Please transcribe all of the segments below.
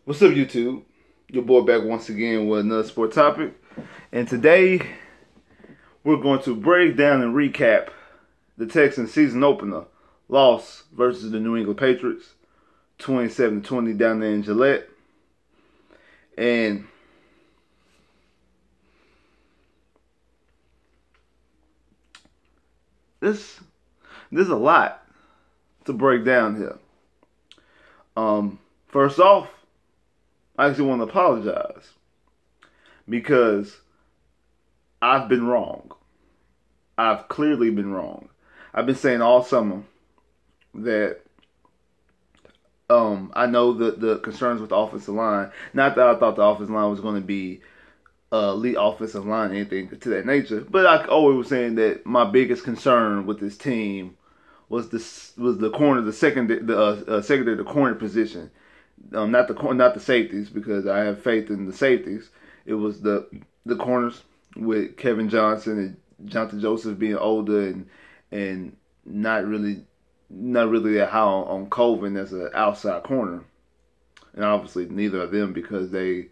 What's up, YouTube? Your boy back once again with another sport topic. And today, we're going to break down and recap the Texans season opener loss versus the New England Patriots, 27-20 down there in Gillette. And there's a lot to break down here. First off, I actually want to apologize because I've been wrong. I've clearly been wrong. I've been saying all summer that I know the concerns with the offensive line. Not that I thought the offensive line was going to be elite offensive line or anything to that nature, but I always was saying that my biggest concern with this team was the corner, the secondary, the corner position. Not the safeties, because I have faith in the safeties. It was the corners with Kevin Johnson and Jonathan Joseph being older and not really that high on Colvin as an outside corner. And obviously neither of them, because they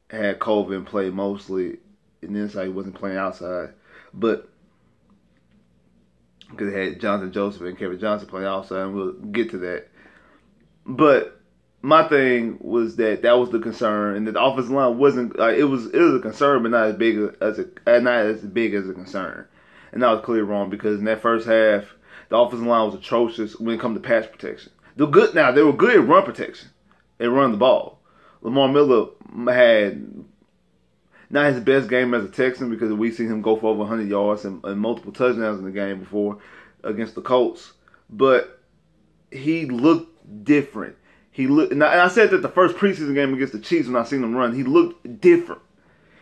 had Colvin play mostly in the inside. He wasn't playing outside. But because they had Jonathan Joseph and Kevin Johnson playing outside, and we'll get to that. But my thing was that was the concern, and that the offensive line wasn't. It was a concern, but not as big as a concern. And I was clearly wrong, because in that first half, the offensive line was atrocious when it comes to pass protection. They were good at run protection and run the ball. Lamar Miller had not his best game as a Texan, because we've seen him go for over 100 yards and multiple touchdowns in the game before against the Colts. But he looked different. And I said that the first preseason game against the Chiefs, when I seen him run, he looked different.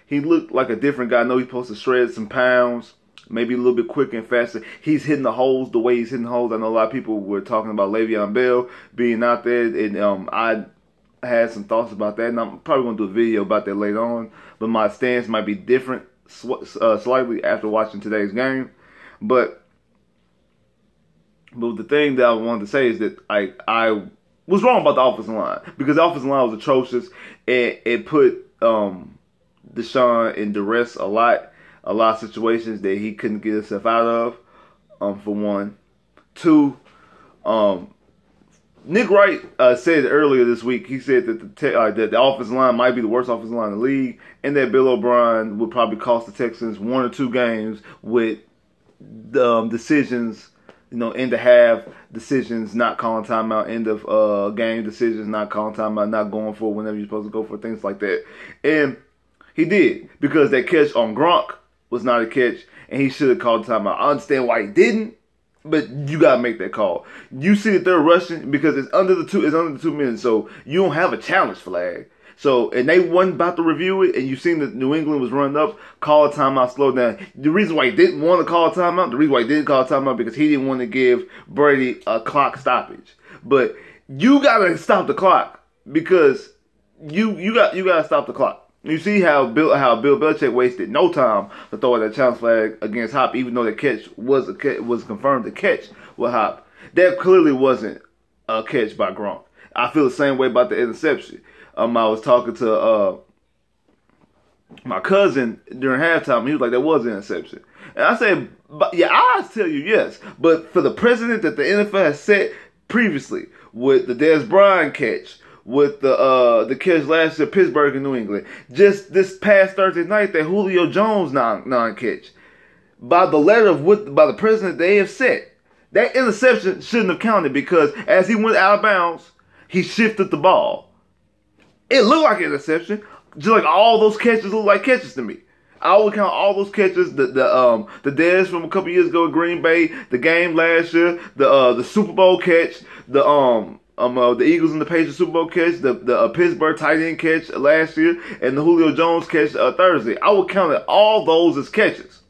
He looked like a different guy. I know he's supposed to shred some pounds, maybe a little bit quicker and faster. He's hitting the holes the way he's hitting the holes. I know a lot of people were talking about Le'Veon Bell being out there, and I had some thoughts about that, and I'm probably going to do a video about that later on. But my stance might be different slightly after watching today's game. But the thing that I wanted to say is that I was wrong about the offensive line, because the offensive line was atrocious, and it put Deshaun in duress a lot of situations that he couldn't get himself out of. For one, two, Nick Wright said earlier this week. He said that the offensive line might be the worst offensive line in the league, and that Bill O'Brien would probably cost the Texans 1 or 2 games with decisions. End of half decisions, not calling timeout. End of game decisions, not calling timeout, not going for whenever you're supposed to go for, things like that. And he did, because that catch on Gronk was not a catch, and he should have called timeout. I understand why he didn't, but you gotta make that call. You see that they're rushing because it's under the 2 minutes, so you don't have a challenge flag. So, and they wasn't about to review it, and you seen that New England was running up, call a timeout, slow down. The reason why he didn't want to call a timeout, because he didn't want to give Brady a clock stoppage. But you gotta stop the clock, because you gotta stop the clock. You see how Bill Belichick wasted no time to throw that challenge flag against Hop, even though the catch was confirmed the catch with Hop. That clearly wasn't a catch by Gronk. I feel the same way about the interception. I was talking to my cousin during halftime. He was like, "That was an interception," and I said, "Yeah, I tell you yes." But for the precedent that the NFL has set previously, with the Dez Bryant catch, with the catch last year, Pittsburgh and New England, just this past Thursday night, that Julio Jones non-catch, by the precedent they have set, that interception shouldn't have counted, because as he went out of bounds, he shifted the ball. It looked like an interception, just like all those catches look like catches to me. I would count all those catches, the Dez from a couple years ago in Green Bay, the game last year, the Super Bowl catch, the Eagles and the Patriots Super Bowl catch, the Pittsburgh tight end catch last year, and the Julio Jones catch Thursday. I would count all those as catches.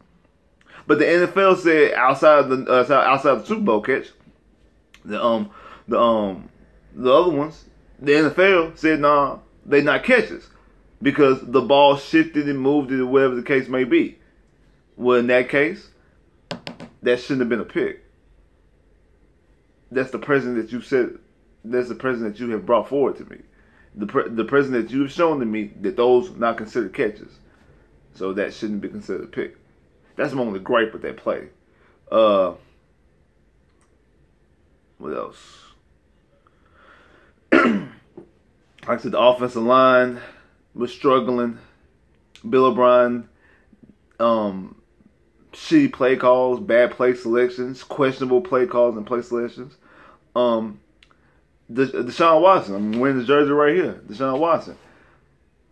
But the NFL said outside the Super Bowl catch, the other ones, the NFL said nah, they not catches, because the ball shifted and moved it, or whatever the case may be. Well, in that case, that shouldn't have been a pick. That's the president that you said. That's the president that you have brought forward to me. the president that you've shown to me that those not considered catches, so that shouldn't be considered a pick. That's my only gripe with that play. What else? Like I said, the offensive line was struggling. Bill O'Brien, shitty play calls, bad play selections, questionable play calls and play selections. Deshaun Watson, I'm wearing the jersey right here. Deshaun Watson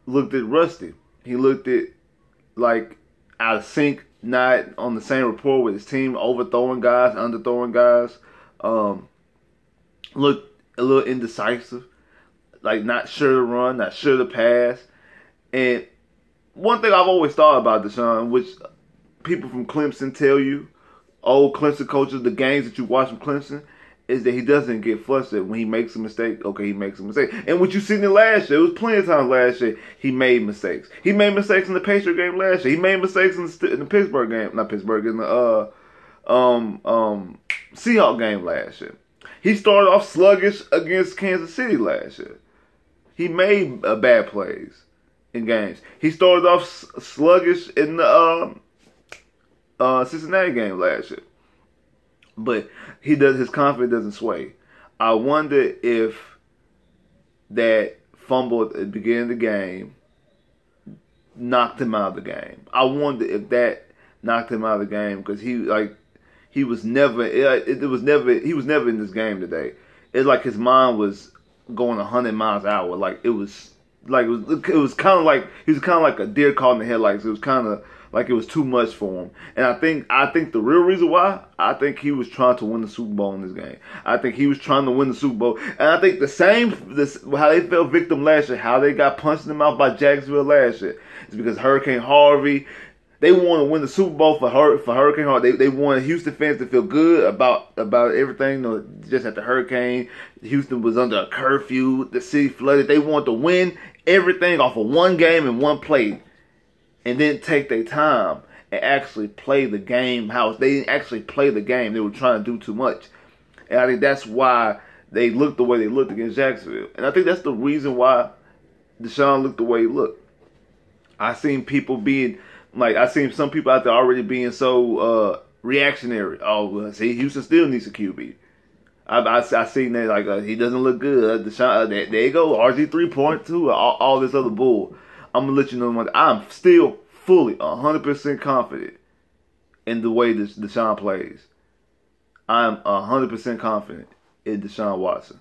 looked at rusty. He looked at like out of sync, not on the same rapport with his team, overthrowing guys, underthrowing guys. Looked a little indecisive, like not sure to run, not sure to pass. And one thing I've always thought about Deshaun, which people from Clemson tell you, old Clemson coaches, the games that you watch from Clemson, is that he doesn't get flustered when he makes a mistake. Okay, he makes a mistake. And what you seen in last year, it was plenty of times last year he made mistakes. He made mistakes in the Patriot game last year. He made mistakes in the Pittsburgh game, not Pittsburgh, in the Seahawks game last year. He started off sluggish against Kansas City last year. He made bad plays in games. He started off sluggish in the Cincinnati game last year. But his confidence doesn't sway. I wonder if that fumble at the beginning of the game knocked him out of the game. I wonder if that knocked him out of the game because he was never he was never in this game today. It's like his mind was going 100 miles an hour. It was kind of like he was kind of like a deer caught in the headlights. It was kind of like it was too much for him. And I think the real reason why, I think he was trying to win the Super Bowl in this game. I think he was trying to win the Super Bowl. And I think how they fell victim last year, how they got punched in the mouth by Jacksonville last year, is because Hurricane Harvey, they want to win the Super Bowl for Hurricane Harvey. They wanted Houston fans to feel good about everything. You know, just at the hurricane, Houston was under a curfew, the city flooded. They wanted to win everything off of one game and one play. And then take their time and actually play the game how they didn't actually play the game. They were trying to do too much. And I think that's why they looked the way they looked against Jacksonville. And I think that's the reason why Deshaun looked the way he looked. I seen some people out there already being so reactionary. Oh, well, see, Houston still needs a QB. I seen that he doesn't look good. Deshaun, there you go, RG3.2, all this other bull. I'm going to let you know I'm still fully 100% confident in the way Deshaun plays. I'm 100% confident in Deshaun Watson.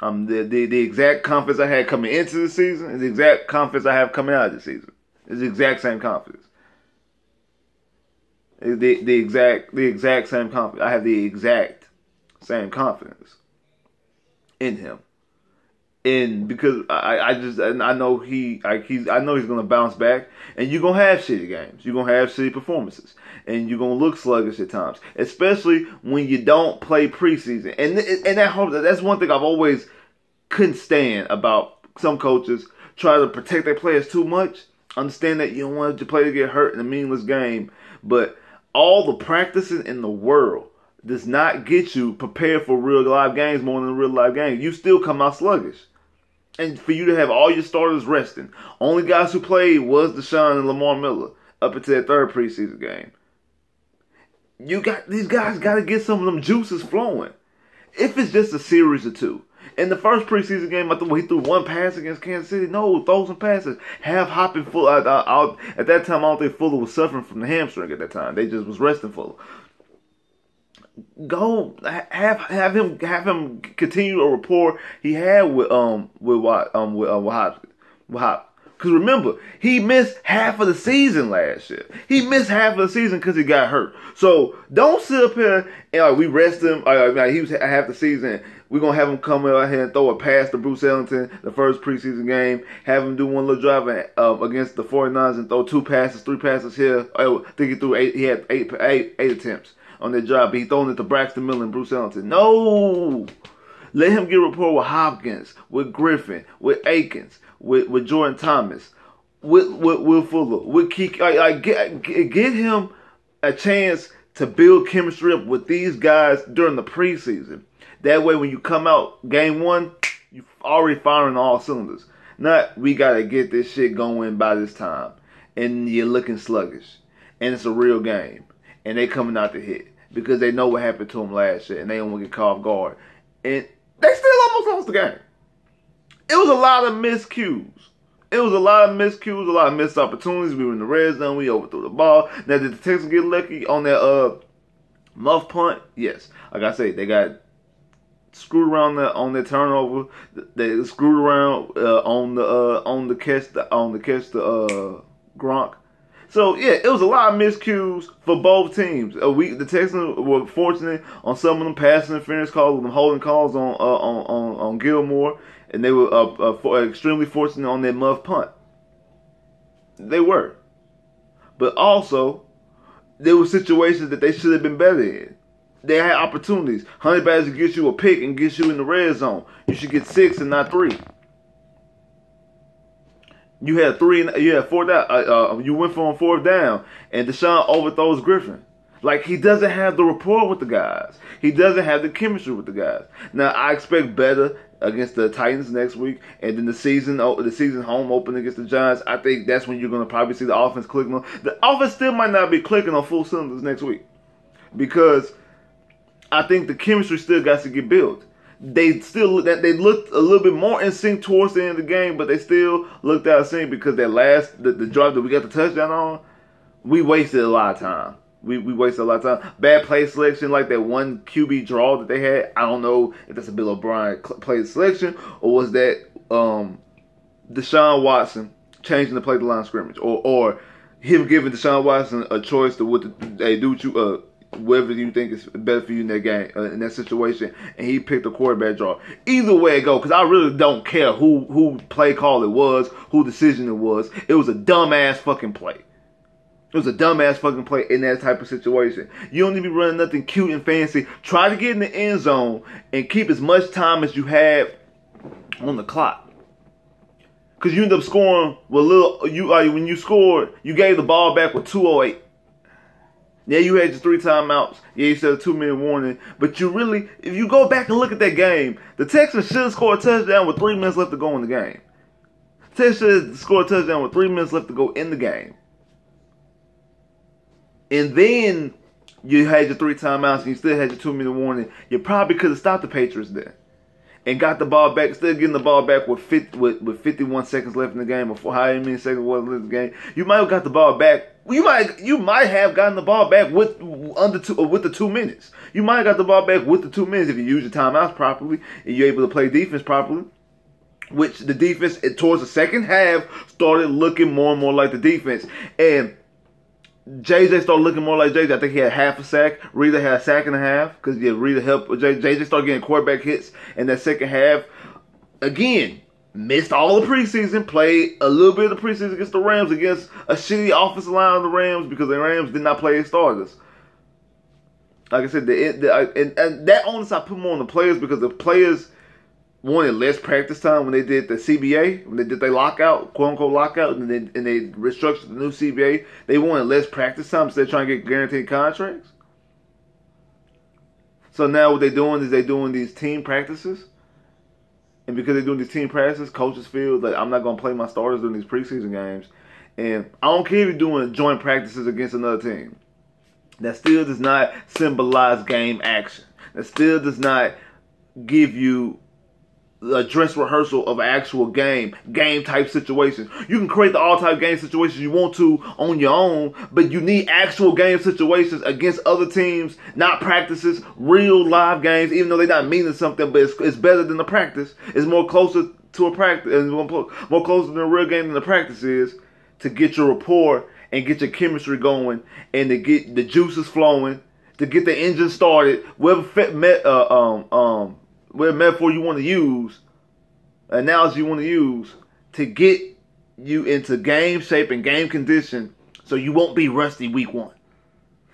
The exact confidence I had coming into the season is the exact confidence I have coming out of the season. It's the exact same confidence. The exact same confidence. I have the exact same confidence in him. And because I know he's gonna bounce back, and you're gonna have shitty games, you're gonna have shitty performances, and you're gonna look sluggish at times, especially when you don't play preseason. And that's one thing I've always couldn't stand about some coaches try to protect their players too much. Understand that you don't want your player to get hurt in a meaningless game, but all the practicing in the world does not get you prepared for real live games more than a real live game. You still come out sluggish. And for you to have all your starters resting. Only guys who played was Deshaun and Lamar Miller up until that third preseason game. These guys got to get some of them juices flowing. If it's just a series or two. In the first preseason game, he threw one pass against Kansas City. No, throw some passes. Have hopping Fuller. At that time, I don't think Fuller was suffering from the hamstring at that time. They just was resting Fuller. Go have him continue a rapport he had with Hopkins. Because remember, he missed half of the season last year. He missed half of the season because he got hurt. So don't sit up here and we rest him. He was half the season. We're gonna have him come out here and throw a pass to Bruce Ellington the first preseason game. Have him do one little drive against the 49ers and throw 3 passes here. I think he threw 8. He had eight attempts on that job, but he throwing it to Braxton Miller and Bruce Ellington. No! Let him get rapport with Hopkins, with Griffin, with Akins, with Jordan Thomas, with Will Fuller, with Keek. Get him a chance to build chemistry up with these guys during the preseason. That way, when you come out game one, You already firing all cylinders. Not, we got to get this shit going by this time. And you're looking sluggish. And it's a real game. And they coming out to hit. Because they know what happened to them last year. And they don't want to get caught off guard. And they still almost lost the game. It was a lot of miscues. It was a lot of miscues, a lot of missed opportunities. We were in the red zone. We overthrew the ball. Now, did the Texans get lucky on that muff punt? Yes. Like I say, they got screwed around on their turnover. They screwed around on the catch the Gronk. So yeah, it was a lot of miscues for both teams. The Texans were fortunate on some of them passing interference calls, them holding calls on Gilmore, and they were extremely fortunate on their muff punt. They were, but also there were situations that they should have been better in. They had opportunities. Honey Badger gets you a pick and gets you in the red zone. You should get 6 and not 3. You had 3. You had 4 down. You went for on 4th down, and Deshaun overthrows Griffin. Like, he doesn't have the rapport with the guys. He doesn't have the chemistry with the guys. Now, I expect better against the Titans next week, and then the season home opener against the Giants. I think that's when you're going to probably see the offense clicking on. The offense still might not be clicking on full cylinders next week, because I think the chemistry still got to get built. They looked a little bit more in sync towards the end of the game, but they still looked out of sync because the drive that we got the touchdown on, we wasted a lot of time. We wasted a lot of time. Bad play selection, like that one QB draw that they had. I don't know if that's a Bill O'Brien play selection, or was that Deshaun Watson changing the play to line of scrimmage, or him giving Deshaun Watson a choice to whatever you think is better for you in that game, in that situation, and he picked a quarterback draw. Either way it go, because I really don't care who play call it was, who decision it was. It was a dumbass fucking play. It was a dumbass fucking play in that type of situation. You don't need to be running nothing cute and fancy. Try to get in the end zone and keep as much time as you have on the clock. Because you end up scoring with when you scored, you gave the ball back with 2:08. Yeah, you had your 3 timeouts. Yeah, you said a 2-minute warning. But you really, if you go back and look at that game, the Texans should have scored a touchdown with 3 minutes left to go in the game. The Texans should have scored a touchdown with 3 minutes left to go in the game. And then you had your 3 timeouts and you still had your 2-minute warning. You probably could have stopped the Patriots there and got the ball back, still getting the ball back with 51 seconds left in the game, or however many seconds was left in the game. You might have got the ball back. You might have gotten the ball back with the 2 minutes. You might have got the ball back with the 2 minutes if you use your timeouts properly and you're able to play defense properly. Which the defense towards the second half started looking more and more like the defense, and JJ started looking more like JJ. I think he had half a sack. Reader had a sack and a half because Reader helped with JJ. JJ started getting quarterback hits in that second half. Again, missed all the preseason. Played a little bit of the preseason against the Rams, against a shitty offensive line of the Rams, because the Rams did not play their starters. Like I said, and that onus I put more on the players, because the players wanted less practice time when they did the CBA, when they did their lockout, quote-unquote lockout, and they restructured the new CBA. They wanted less practice time, so they're trying to get guaranteed contracts. So now what they're doing is they're doing these team practices. And because they're doing these team practices, coaches feel that I'm not going to play my starters during these preseason games. And I don't care if you're doing joint practices against another team. That still does not symbolize game action. That still does not give you a dress rehearsal of an actual game type situations. You can create the all-type game situations you want to on your own, but you need actual game situations against other teams, not practices, real live games, even though they're not meaning something, but it's better than the practice. It's more closer to a practice, and more closer than a real game than the practice is, to get your rapport and get your chemistry going and to get the juices flowing, to get the engine started, whatever metaphor you want to use, analogy you want to use, to get you into game shape and game condition so you won't be rusty week 1.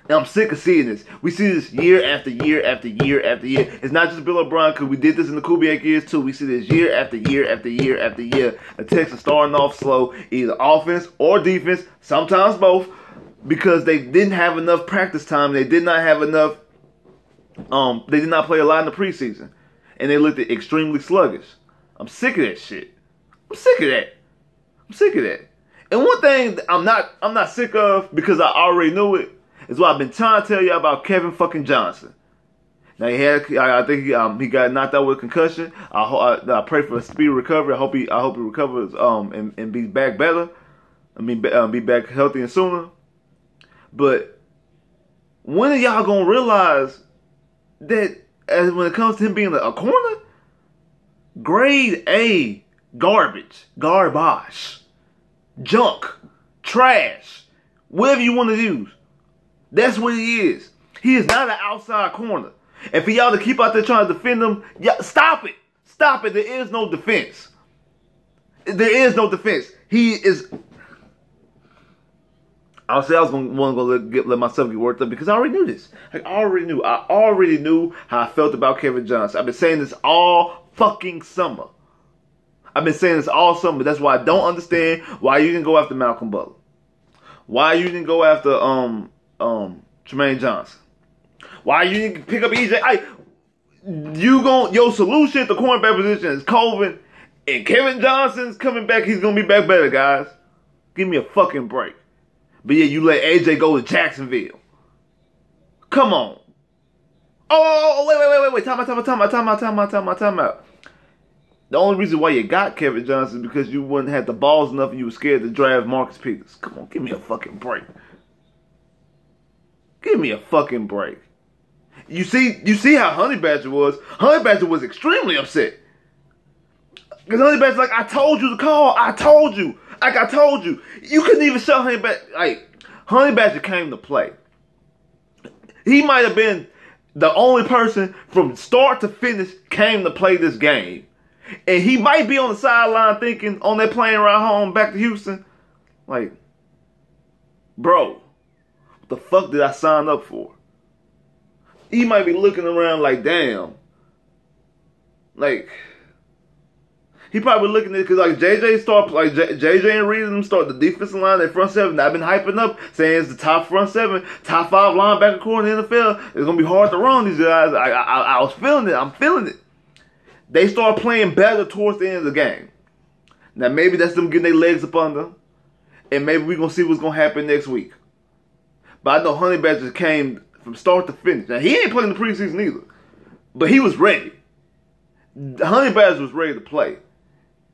And I'm sick of seeing this. We see this year after year after year after year. It's not just Bill O'Brien, because we did this in the Kubiak years too. We see this year after year after year after year. The Texans starting off slow, either offense or defense, sometimes both, because they didn't have enough practice time. They did not have enough, they did not play a lot in the preseason. And they looked extremely sluggish. I'm sick of that shit. I'm sick of that. I'm sick of that. And one thing I'm not sick of, because I already knew it, is what I've been trying to tell you about Kevin fucking Johnson. Now I think he got knocked out with a concussion. I pray for a speedy recovery. I hope he recovers and be back better. I mean be back healthy and sooner. But when are y'all gonna realize that when it comes to him being a corner, grade A garbage, junk, trash, whatever you want to use, that's what he is. He is not an outside corner. And for y'all to keep out there trying to defend him, yeah, stop it. Stop it. There is no defense. There is no defense. He is... I was going to let myself get worked up because I already knew this. I already knew how I felt about Kevin Johnson. I've been saying this all fucking summer. That's why I don't understand why you didn't go after Malcolm Butler. Why you didn't go after Tremaine Johnson. Why you didn't pick up EJ? Your solution at the cornerback position is Colvin, and Kevin Johnson's coming back. He's gonna be back better, guys. Give me a fucking break. But yeah, you let AJ go to Jacksonville. Come on. Oh, wait. Time out. The only reason why you got Kevin Johnson is because you wouldn't have the balls enough and you were scared to draft Marcus Peters. Come on, give me a fucking break. Give me a fucking break. You see how Honey Badger was? Honey Badger was extremely upset. Because Honey Badger's like, I told you to call. I told you. Like, I told you. You couldn't even show Honey Badger. Like, Honey Badger came to play. He might have been the only person from start to finish came to play this game. And he might be on the sideline thinking, on that plane ride home back to Houston, like, bro, what the fuck did I sign up for? He might be looking around like, damn. Like, he probably looking at it because like JJ and Reed and them start the defensive line, their front seven. I've been hyping up saying it's the top front seven, top 5 linebacker core in the NFL. It's gonna be hard to run these guys. I was feeling it. I'm feeling it. They start playing better towards the end of the game. Now maybe that's them getting their legs up under them, and maybe we're gonna see what's gonna happen next week. But I know Honey Badger came from start to finish. Now he ain't playing the preseason either, but he was ready. Honey Badger was ready to play.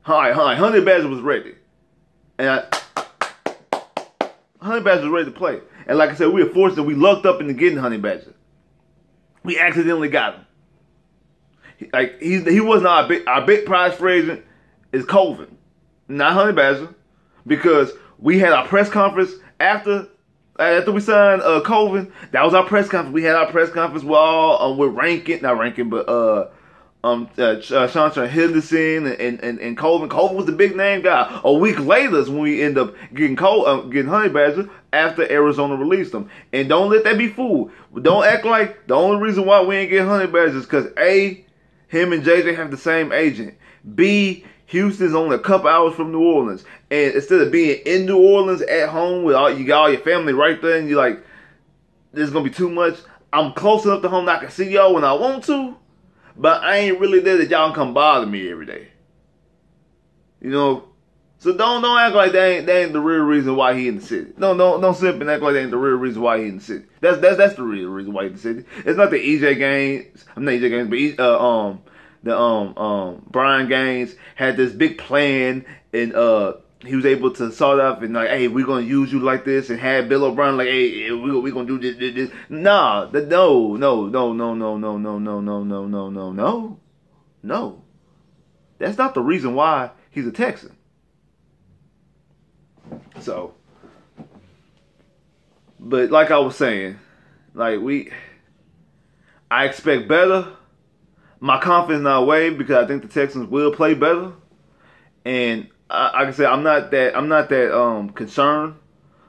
Honey Badger was ready. And Honey Badger was ready to play. And like I said, we were fortunate. We lucked up into getting Honey Badger. We accidentally got him. He wasn't our big prize free agent is Colvin, not Honey Badger. Because we had our press conference after we signed Colvin. That was our press conference. We had our press conference with Sean Henderson and Colvin. Colvin was the big name guy. A week later is when we end up getting Honey Badger after Arizona released him. And don't let that be fooled. Don't act like the only reason why we ain't get Honey Badger is because A, him and JJ have the same agent. B, Houston's only a couple hours from New Orleans. And instead of being in New Orleans at home with you got all your family right there and you're like, this is going to be too much. I'm close enough to home that I can see y'all when I want to. But I ain't really there that y'all can come bother me every day. You know? So don't act like that ain't the real reason why he in the city. Don't sit up and act like that ain't the real reason why he in the city. That's the real reason why he in the city. It's not the EJ Gaines. I'm not EJ Gaines, but Brian Gaines had this big plan and he was able to sort out and like, hey, we're gonna use you like this, and had Bill O'Brien like, hey, we're gonna do this. No. That's not the reason why he's a Texan. So, but like I was saying, like I expect better. My confidence not way because I think the Texans will play better, and like I said, I'm not that concerned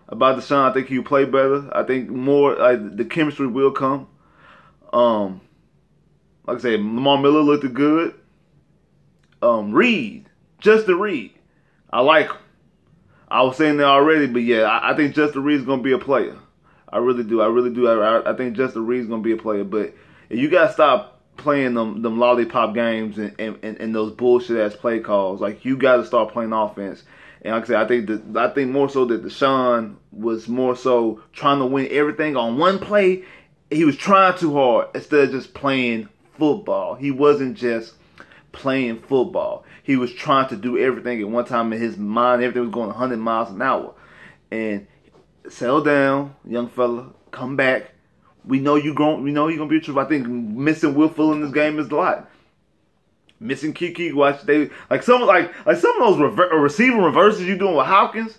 about Deshaun. I think he'll play better. I think more like the chemistry will come. Like I said, Lamar Miller looked good. Justin Reed, I like him. I was saying that already, but yeah, I think Justin Reed's gonna be a player. I really do. I think Justin Reed's gonna be a player. But you gotta stop playing them lollipop games and those bullshit ass play calls. Like, you got to start playing offense. And like I said, I think more so that Deshaun was more so trying to win everything on one play. He was trying too hard instead of just playing football. He wasn't just playing football. He was trying to do everything at one time in his mind. Everything was going 100 miles an hour. And settle down, young fella. Come back. We know you grown. We know you're gonna be a true. I think missing Will Fuller in this game is a lot. Missing Kiki, watch they like some of those receiving reverses you doing with Hopkins.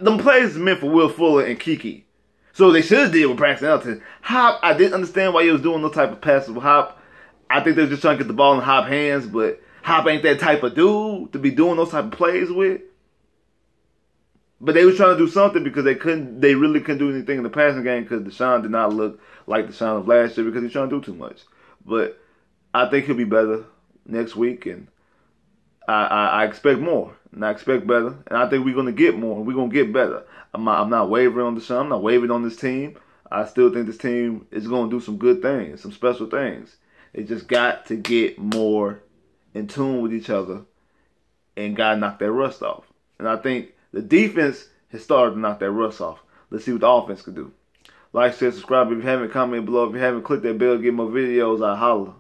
Them plays meant for Will Fuller and Kiki. So they should have did with Braxton Elton. Hop, I didn't understand why he was doing those type of passes with Hop. I think they're just trying to get the ball in Hop's hands, but Hop ain't that type of dude to be doing those type of plays with. But they was trying to do something because they really couldn't do anything in the passing game because Deshaun did not look like Deshaun of last year because he's trying to do too much. But I think he'll be better next week, and I expect more, and I expect better, and I think we're going to get more, and we're going to get better. I'm not wavering on Deshaun. I'm not wavering on this team. I still think this team is going to do some good things, some special things. They just got to get more in tune with each other and got to knock that rust off. And I think the defense has started to knock that rust off. Let's see what the offense can do. Like, share, subscribe if you haven't, comment below. If you haven't, click that bell, get more videos. I holla.